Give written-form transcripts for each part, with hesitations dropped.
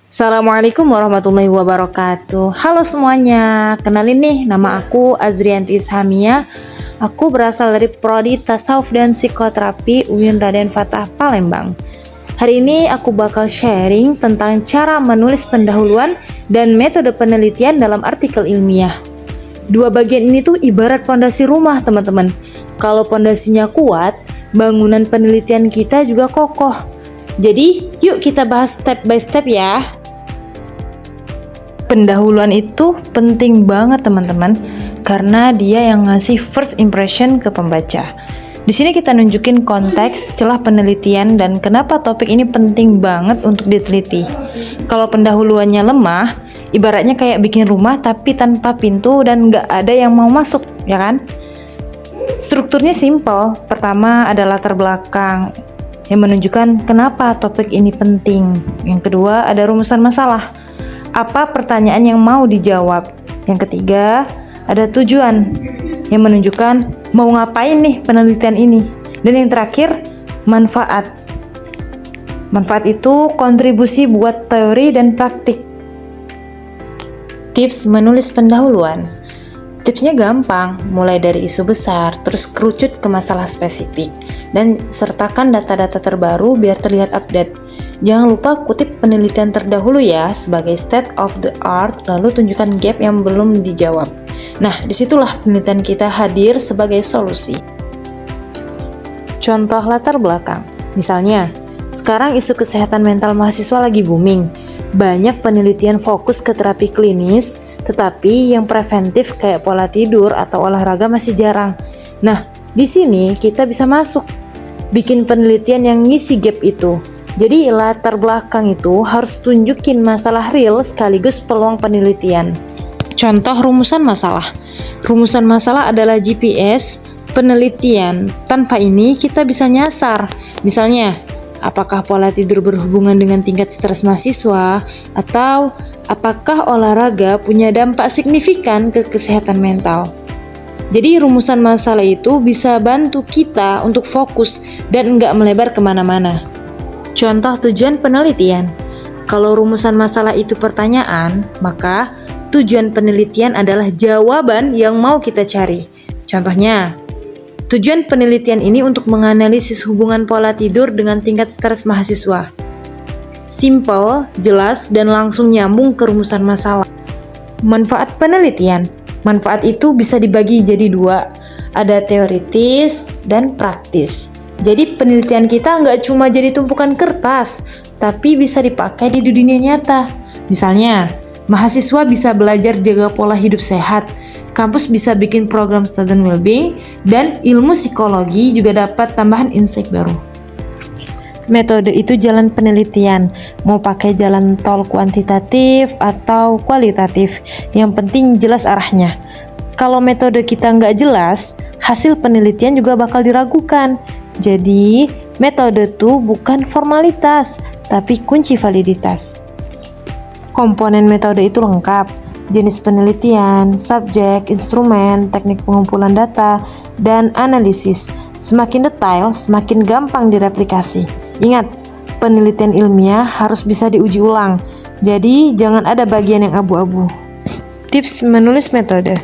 Assalamualaikum warahmatullahi wabarakatuh. Halo semuanya, kenalin nih, nama aku Azrianti Ishamia. Aku berasal dari Prodi Tasawuf dan Psikoterapi UIN Raden Fatah Palembang. Hari ini aku bakal sharing tentang cara menulis pendahuluan dan metode penelitian dalam artikel ilmiah. Dua bagian ini tuh ibarat pondasi rumah, teman-teman. Kalau pondasinya kuat, bangunan penelitian kita juga kokoh. Jadi, yuk kita bahas step by step ya. Pendahuluan itu penting banget teman-teman, karena dia yang ngasih first impression ke pembaca. Di sini kita nunjukin konteks, celah penelitian, dan kenapa topik ini penting banget untuk diteliti. Kalau pendahuluannya lemah, ibaratnya kayak bikin rumah tapi tanpa pintu dan nggak ada yang mau masuk, ya kan? Strukturnya simple. Pertama ada latar belakang yang menunjukkan kenapa topik ini penting. Yang kedua ada rumusan masalah. Apa pertanyaan yang mau dijawab? Yang ketiga, ada tujuan yang menunjukkan mau ngapain nih penelitian ini. Dan yang terakhir, manfaat. Manfaat itu kontribusi buat teori dan praktik. Tips menulis pendahuluan. Tipsnya gampang, mulai dari isu besar, terus kerucut ke masalah spesifik, dan sertakan data-data terbaru biar terlihat update. Jangan lupa kutip penelitian terdahulu ya sebagai state of the art, lalu tunjukkan gap yang belum dijawab. Nah, disitulah penelitian kita hadir sebagai solusi. Contoh latar belakang, misalnya, sekarang isu kesehatan mental mahasiswa lagi booming. Banyak penelitian fokus ke terapi klinis, tetapi yang preventif kayak pola tidur atau olahraga masih jarang. Nah, di sini kita bisa masuk, bikin penelitian yang ngisi gap itu. Jadi latar belakang itu harus tunjukin masalah real sekaligus peluang penelitian. Contoh rumusan masalah. Rumusan masalah adalah GPS penelitian. Tanpa ini kita bisa nyasar. Misalnya, apakah pola tidur berhubungan dengan tingkat stres mahasiswa, atau apakah olahraga punya dampak signifikan ke kesehatan mental. Jadi rumusan masalah itu bisa bantu kita untuk fokus dan nggak melebar kemana-mana. Contoh tujuan penelitian. Kalau rumusan masalah itu pertanyaan, maka tujuan penelitian adalah jawaban yang mau kita cari. Contohnya, tujuan penelitian ini untuk menganalisis hubungan pola tidur dengan tingkat stres mahasiswa. Simple, jelas, dan langsung nyambung ke rumusan masalah. Manfaat penelitian. Manfaat itu bisa dibagi jadi dua, ada teoritis dan praktis. Jadi penelitian kita nggak cuma jadi tumpukan kertas, tapi bisa dipakai di dunia nyata. Misalnya, mahasiswa bisa belajar jaga pola hidup sehat, kampus bisa bikin program student well-being, dan ilmu psikologi juga dapat tambahan insight baru. Metode itu jalan penelitian, mau pakai jalan tol kuantitatif atau kualitatif, yang penting jelas arahnya. Kalau metode kita nggak jelas, hasil penelitian juga bakal diragukan. Jadi, metode itu bukan formalitas, tapi kunci validitas. Komponen metode itu lengkap, jenis penelitian, subjek, instrumen, teknik pengumpulan data, dan analisis. Semakin detail, semakin gampang direplikasi. Ingat, penelitian ilmiah harus bisa diuji ulang, jadi jangan ada bagian yang abu-abu. Tips menulis metode.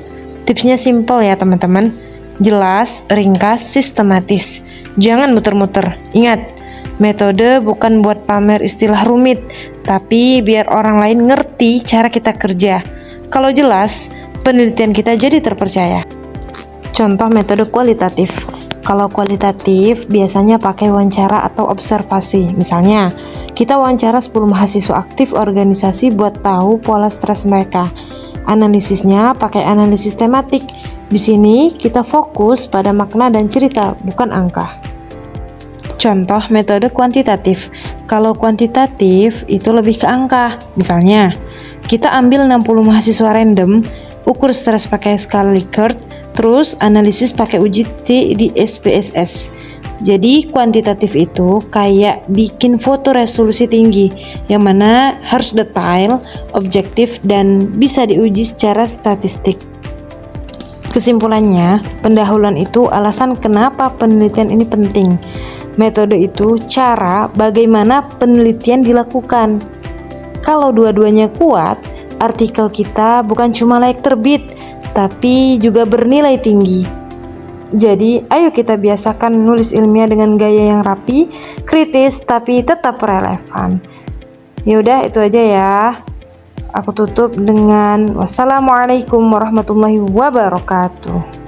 Tipsnya simple ya teman-teman, jelas, ringkas, sistematis. Jangan muter-muter. Ingat, metode bukan buat pamer istilah rumit, tapi biar orang lain ngerti cara kita kerja. Kalau jelas, penelitian kita jadi terpercaya. Contoh metode kualitatif. Kalau kualitatif biasanya pakai wawancara atau observasi. Misalnya, kita wawancara 10 mahasiswa aktif organisasi buat tahu pola stres mereka. Analisisnya pakai analisis tematik. Di sini kita fokus pada makna dan cerita, bukan angka. Contoh metode kuantitatif. Kalau kuantitatif itu lebih ke angka. Misalnya, kita ambil 60 mahasiswa random, ukur stres pakai skala Likert, terus analisis pakai uji T di SPSS. Jadi kuantitatif itu kayak bikin foto resolusi tinggi, yang mana harus detail, objektif, dan bisa diuji secara statistik. Kesimpulannya, pendahuluan itu alasan kenapa penelitian ini penting. Metode itu cara bagaimana penelitian dilakukan. Kalau dua-duanya kuat, artikel kita bukan cuma layak terbit, tapi juga bernilai tinggi. Jadi, ayo kita biasakan nulis ilmiah dengan gaya yang rapi, kritis, tapi tetap relevan. Yaudah, itu aja ya. Aku tutup dengan wassalamualaikum warahmatullahi wabarakatuh.